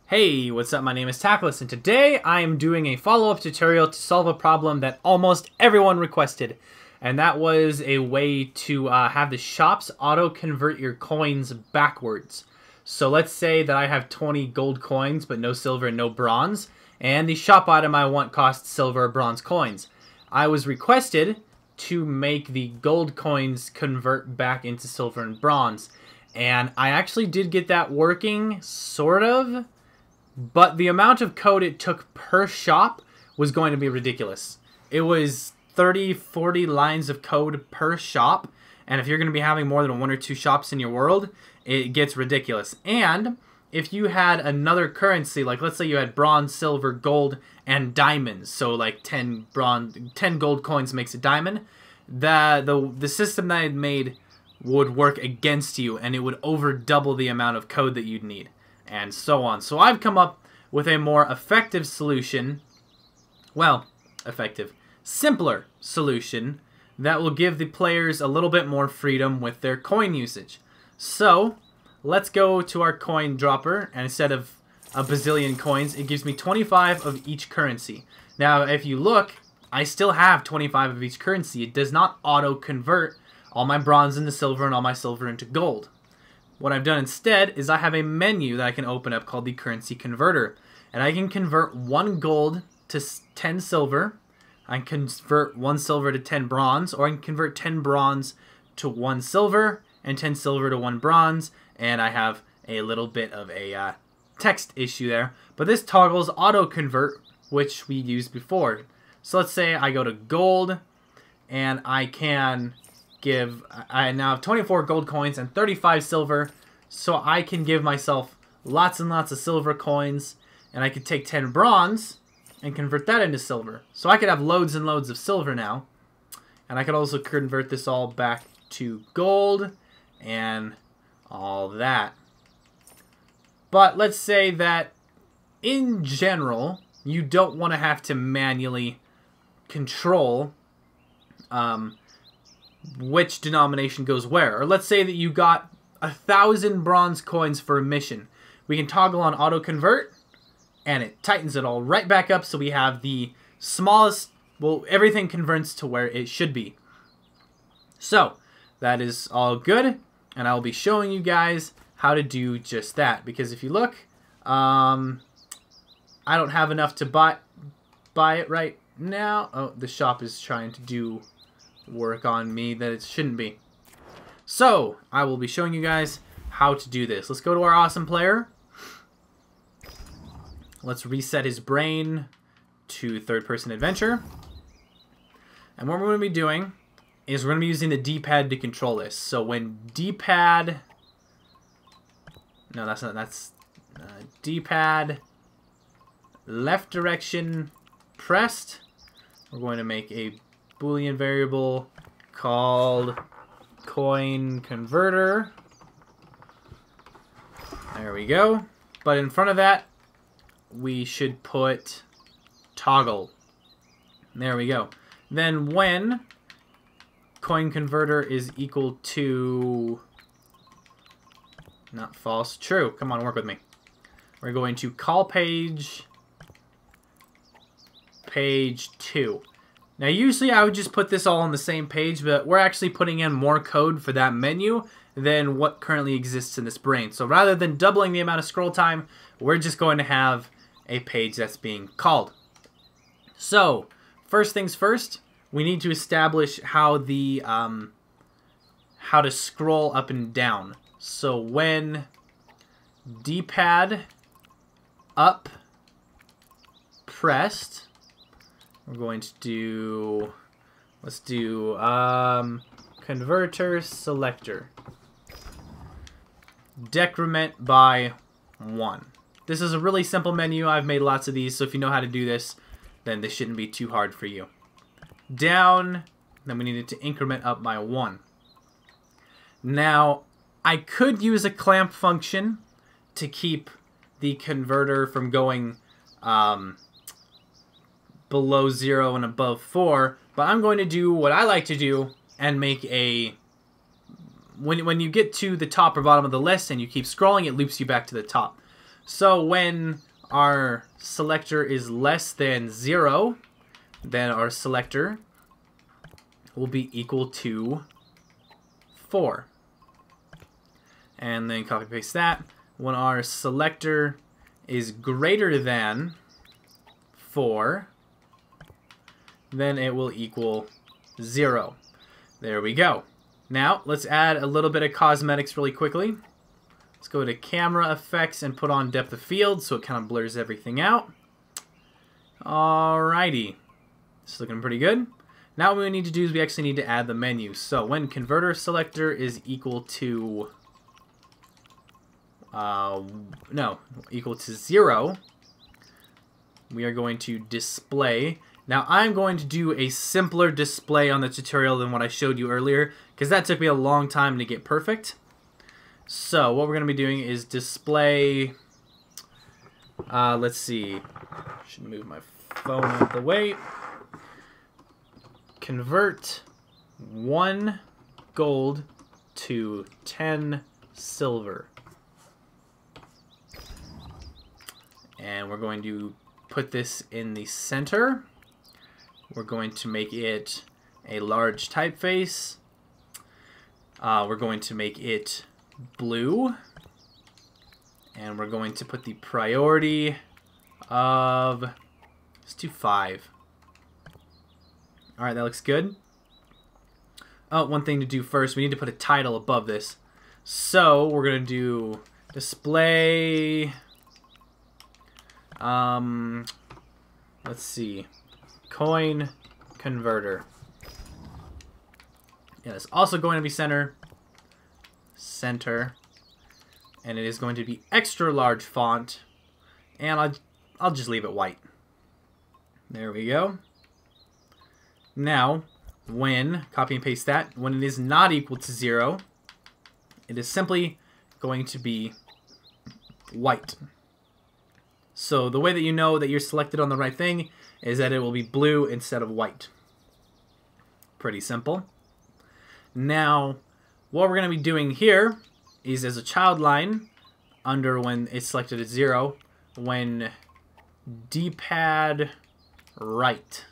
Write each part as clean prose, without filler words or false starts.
Hey, what's up? My name is Tackless, and today I am doing a follow-up tutorial to solve a problem that almost everyone requested. And that was a way to have the shops auto-convert your coins backwards. So let's say that I have 20 gold coins, but no silver and no bronze, and the shop item I want costs silver or bronze coins. I was requested to make the gold coins convert back into silver and bronze. And I actually did get that working, sort of. But the amount of code it took per shop was going to be ridiculous. It was 30, 40 lines of code per shop. And if you're going to be having more than 1 or 2 shops in your world, it gets ridiculous. And if you had another currency, like let's say you had bronze, silver, gold, and diamonds. So like 10 gold coins makes a diamond. The system that I had made would work against you, and it would over double the amount of code that you'd need. And so on. So I've come up with a more effective solution, simpler solution that will give the players a little bit more freedom with their coin usage. So let's go to our coin dropper, and instead of a bazillion coins, it gives me 25 of each currency. Now if you look, I still have 25 of each currency. It does not auto-convert all my bronze into silver and all my silver into gold. What I've done instead is I have a menu that I can open up called the currency converter. And I can convert 1 gold to 10 silver. I can convert 1 silver to 10 bronze. Or I can convert 10 bronze to 1 silver and 10 silver to 1 bronze. And I have a little bit of a text issue there. But this toggles auto convert, which we used before. So let's say I go to gold and I can I now have 24 gold coins and 35 silver, so I can give myself lots and lots of silver coins, and I could take 10 bronze and convert that into silver. So I could have loads and loads of silver now, and I could also convert this all back to gold and all that. But let's say that in general, you don't want to have to manually control which denomination goes where. Or let's say that you got 1,000 bronze coins for a mission. We can toggle on auto convert, and it tightens it all right back up, so we have the smallest, well, everything converts to where it should be. So that is all good, and I'll be showing you guys how to do just that. Because if you look, I don't have enough to buy it right now. Oh, the shop is trying to do work on me that it shouldn't be. So I will be showing you guys how to do this. Let's go to our awesome player. Let's reset his brain to third-person adventure. And what we're going to be doing is we're going to be using the D-pad to control this. So when D-pad, no, that's not, that's D-pad left direction pressed, we're going to make a Boolean variable called coin converter. There we go. But in front of that, we should put toggle. There we go. Then when coin converter is equal to, not false, true. Come on, work with me. We're going to call page 2. Now usually I would just put this all on the same page, but we're actually putting in more code for that menu than what currently exists in this brain. So rather than doubling the amount of scroll time, we're just going to have a page that's being called. So first things first, we need to establish how the how to scroll up and down. So when D-pad up pressed, we're going to do, let's do converter selector. Decrement by 1. This is a really simple menu. I've made lots of these, so if you know how to do this, then this shouldn't be too hard for you. Down, then we need it to increment up by 1. Now, I could use a clamp function to keep the converter from going below 0 and above 4, but I'm going to do what I like to do and make a, when you get to the top or bottom of the list and you keep scrolling, it loops you back to the top. So when our selector is less than 0, then our selector will be equal to 4. And then copy paste that. When our selector is greater than 4, then it will equal 0. There we go. Now let's add a little bit of cosmetics really quickly. Let's go to camera effects and put on depth of field so it kind of blurs everything out. Alrighty. It's looking pretty good. Now what we need to do is we actually need to add the menu. So when converter selector is equal to equal to 0, we are going to display. Now I'm going to do a simpler display on the tutorial than what I showed you earlier, because that took me a long time to get perfect. So what we're going to be doing is display, let's see, should move my phone out of the way. Convert 1 gold to 10 silver. And we're going to put this in the center. We're going to make it a large typeface. We're going to make it blue. And we're going to put the priority of, let's do 5. Alright, that looks good. Oh, one thing to do first, we need to put a title above this. So we're going to do display, let's see, coin converter. Yeah, it's also going to be center, and it is going to be extra large font, and I'll just leave it white. There we go. Now, when, copy and paste that, when it is not equal to 0, it is simply going to be white. So the way that you know that you're selected on the right thing is that it will be blue instead of white. Pretty simple. Now, what we're going to be doing here is as a child line, under when it's selected at 0, when D-pad right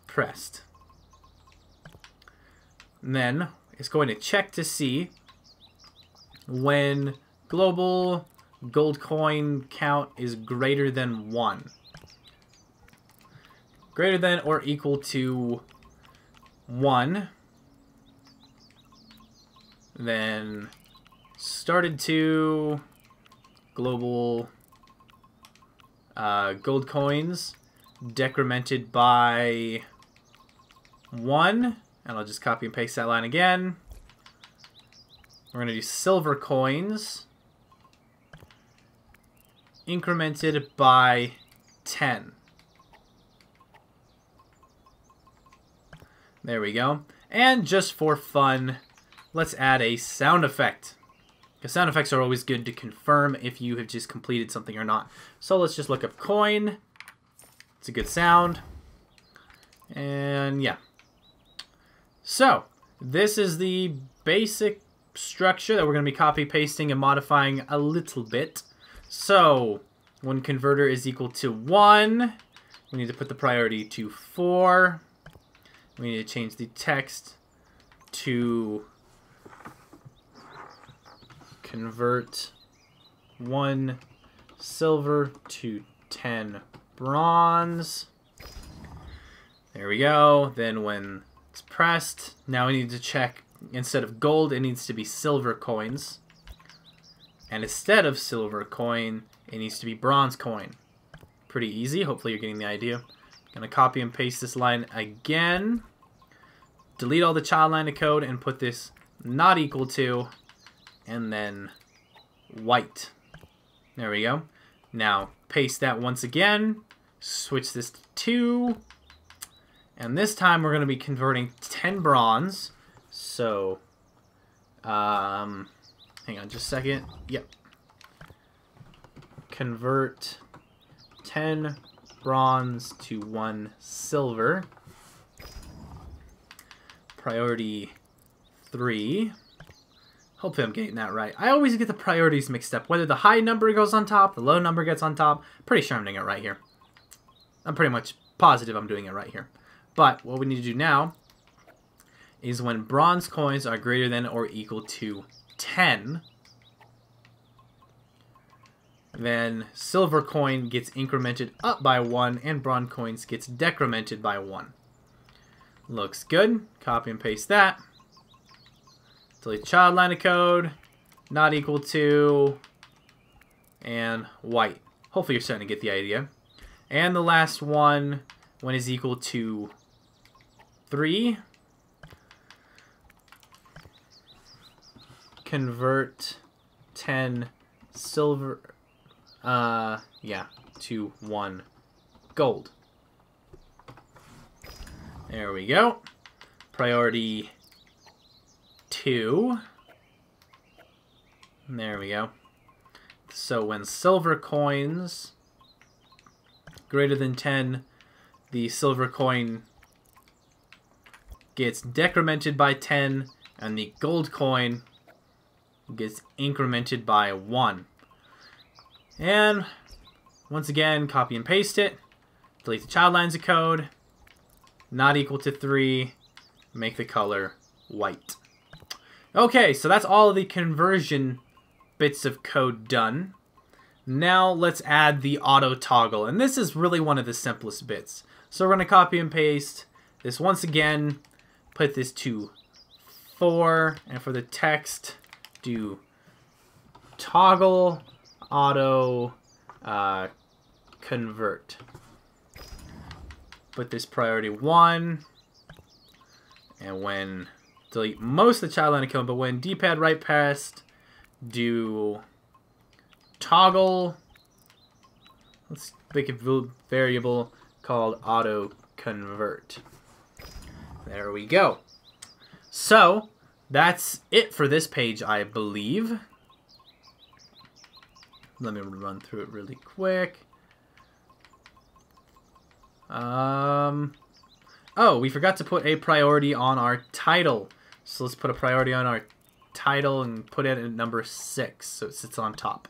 pressed. And then it's going to check to see when global gold coin count is greater than 1. Greater than or equal to 1. Then started to global gold coins decremented by 1. And I'll just copy and paste that line again. We're going to do silver coins incremented by 10. There we go. And just for fun, let's add a sound effect. Because sound effects are always good to confirm if you have just completed something or not. So let's just look up coin. It's a good sound. And yeah. So, this is the basic structure that we're going to be copy pasting and modifying a little bit. So, when converter is equal to 1, we need to put the priority to 4. We need to change the text to convert 1 silver to 10 bronze. There we go. Then when it's pressed, now we need to check, instead of gold, it needs to be silver coins. And instead of silver coin, it needs to be bronze coin. Pretty easy. Hopefully you're getting the idea. I'm going to copy and paste this line again. Delete all the child line of code and put this not equal to, and then white. There we go. Now paste that once again. Switch this to 2. And this time we're going to be converting 10 bronze. So, hang on just a second. Yep. Convert 10 bronze to 1 silver. Priority 3. Hopefully I'm getting that right. I always get the priorities mixed up. Whether the high number goes on top, the low number gets on top. Pretty sure I'm doing it right here. I'm pretty much positive I'm doing it right here. But what we need to do now is when bronze coins are greater than or equal to 10, then silver coin gets incremented up by 1 and bronze coins gets decremented by 1. Looks good. Copy and paste that. Delete child line of code, not equal to, and white. Hopefully you're starting to get the idea. And the last one, when is equal to 3, convert 10 silver, to 1 gold. There we go. Priority 2. There we go. So when silver coins greater than 10, the silver coin gets decremented by 10, and the gold coin gets incremented by 1. And once again, copy and paste it. Delete the child lines of code. Not equal to 3. Make the color white. Okay, so that's all of the conversion bits of code done. Now let's add the auto toggle, and this is really one of the simplest bits. So we're going to copy and paste this once again, put this to 4, and for the text, do toggle auto convert. Put this priority 1, and when delete most of the child line of code, but when d-pad right past, do toggle. Let's make a variable called auto convert. There we go. So that's it for this page, I believe. Let me run through it really quick. Oh, we forgot to put a priority on our title. So let's put a priority on our title and put it at number 6 so it sits on top.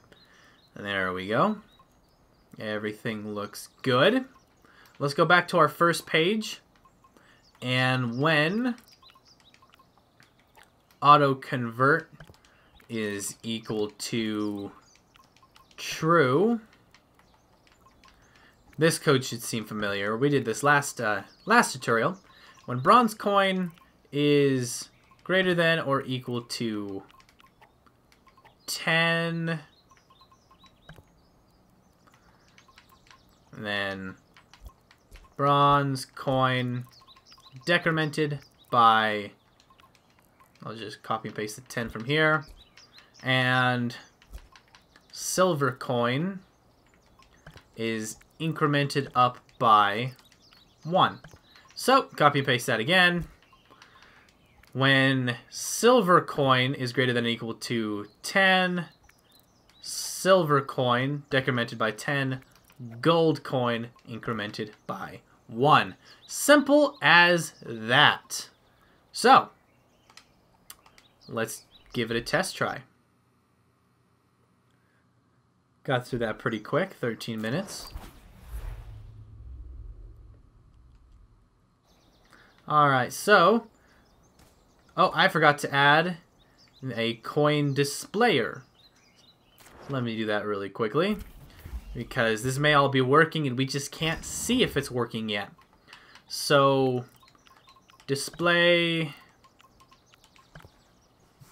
And there we go. Everything looks good. Let's go back to our first page. And when auto convert is equal to true, this code should seem familiar. We did this last tutorial. When bronze coin is greater than or equal to 10, then bronze coin decremented by, I'll just copy and paste the 10 from here, and silver coin is incremented up by 1. So, copy and paste that again. When silver coin is greater than or equal to 10, silver coin decremented by 10, gold coin incremented by 1. Simple as that. So, let's give it a test try. Got through that pretty quick, 13 minutes. Alright, so, oh, I forgot to add a coin displayer. Let me do that really quickly, because this may all be working and we just can't see if it's working yet. So, display,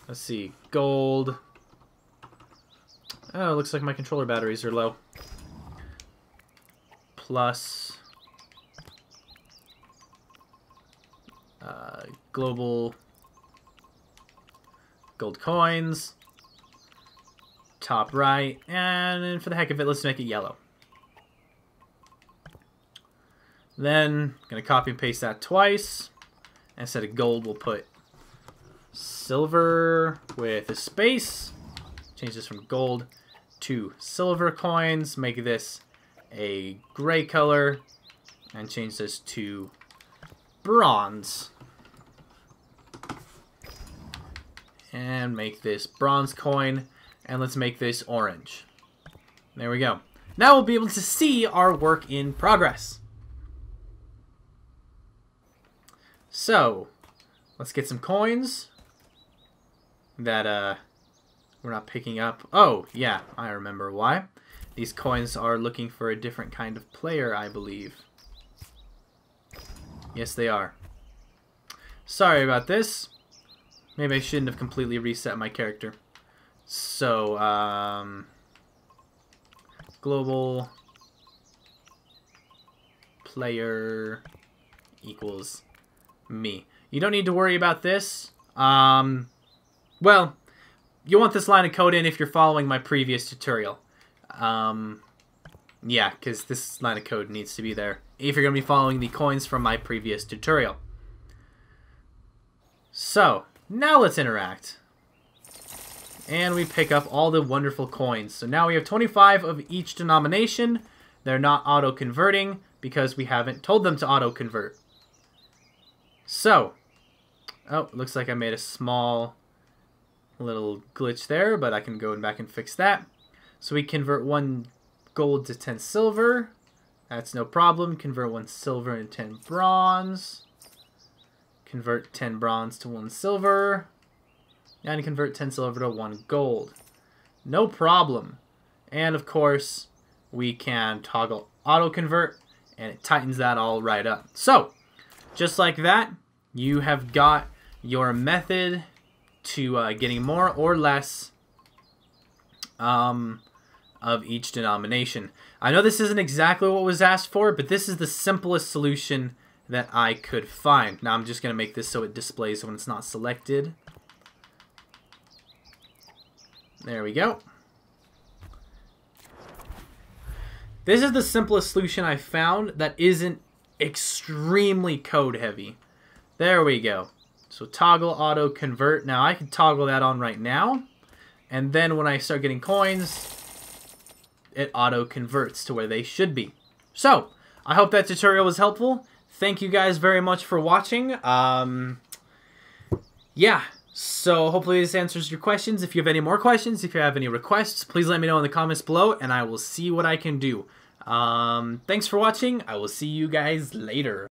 let's see, gold. Oh, it looks like my controller batteries are low. Plus global gold coins, top right, and then for the heck of it, let's make it yellow. Then I'm going to copy and paste that twice. Instead of gold, we'll put silver with a space. Change this from gold to silver coins. Make this a gray color. And change this to bronze. And make this bronze coin. And let's make this orange. There we go. Now we'll be able to see our work in progress. So, let's get some coins that we're not picking up. Oh, yeah, I remember why. These coins are looking for a different kind of player, I believe. Yes, they are. Sorry about this. Maybe I shouldn't have completely reset my character. So, global player equals me. You don't need to worry about this. Well, you want this line of code in if you're following my previous tutorial. Yeah, because this line of code needs to be there if you're going to be following the coins from my previous tutorial. So, now let's interact. And we pick up all the wonderful coins. So now we have 25 of each denomination. They're not auto-converting because we haven't told them to auto-convert. So, oh, looks like I made a small little glitch there, but I can go back and fix that. So we convert 1 gold to 10 silver. That's no problem. Convert 1 silver and 10 bronze. Convert 10 bronze to 1 silver. And convert 10 silver to 1 gold. No problem. And of course, we can toggle auto-convert, and it tightens that all right up. So, just like that, you have got your method to getting more or less of each denomination. I know this isn't exactly what was asked for, but this is the simplest solution that I could find. Now I'm just going to make this so it displays when it's not selected. There we go. This is the simplest solution I found that isn't extremely code heavy. There we go. So toggle auto convert. Now I can toggle that on right now. And then when I start getting coins, it auto converts to where they should be. So I hope that tutorial was helpful. Thank you guys very much for watching. Yeah. So hopefully this answers your questions. If you have any more questions, if you have any requests, please let me know in the comments below and I will see what I can do. Thanks for watching. I will see you guys later.